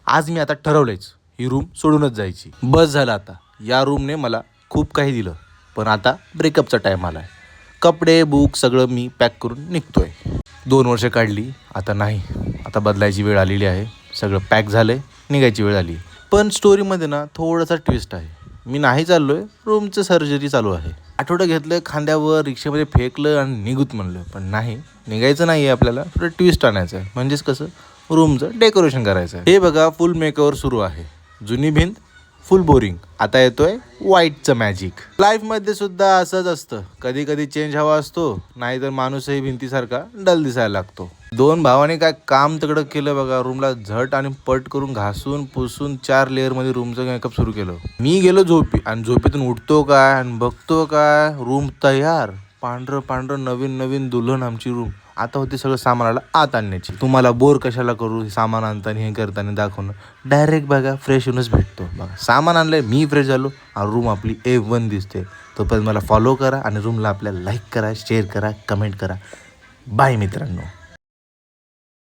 आज मी आता ठरवलंयच ही रूम सोडूनच जायची. बस झालं आता. या रूमने मला खूप काही दिलं, पण आता ब्रेकअपचा टाईम आला आहे. कपडे बुक सगळं मी पॅक करून निघतोय. 2 वर्ष काढली, आता नाही, आता बदलायची वेळ आलेली आहे. सगळं पॅक झालं आहे, निघायची वेळ आली. पण स्टोरीमध्ये ना थोडासा ट्विस्ट आहे. मी नाही चाललो आहे, रूमचं सर्जरी चालू आहे. आठवडं घेतलं, खांद्यावर रिक्षेमध्ये फेकलं आणि निघूत म्हणलं, पण नाही, निघायचं नाही आहे आपल्याला. थोडं ट्विस्ट आणायचं आहे. म्हणजेच कसं, रूमचं डेकोरेशन करायचं आहे. हे बघा, फुल मेकओव्हर सुरू आहे. जुनी भिंत फुल बोरिंग, आता येतोय व्हाईटचं मॅजिक. लाईफमध्ये सुद्धा असंच असतं, कधी कधी चेंज हवा असतो, नाहीतर माणूसही भिंतीसारखा डल दिसायला लागतो. 2 भावाने काय काम तिकडं केलं बघा. रूमला झट आणि पट करून घासून पुसून 4 लेअरमध्ये रूमचं मेकअप सुरू केलं. मी गेलो झोपी आणि झोपेतून उठतो काय आणि बघतो काय, रूम तयार. पांढरं पांढरं नवीन नवीन दुल्हन आमची रूम. आता होती सगळं सामानाला आत आणण्याची. तुम्हाला बोर कशाला करू, हे सामान आणताना हे करताना दाखवणं. डायरेक्ट बघा, फ्रेश होऊनच भेटतो. बघा, सामान आणलंय, मी फ्रेश झालो आणि रूम आपली A1 दिसते. तोपर्यंत मला फॉलो करा आणि रूमला आपल्याला लाईक करा, शेअर करा, कमेंट करा. बाय मित्रांनो.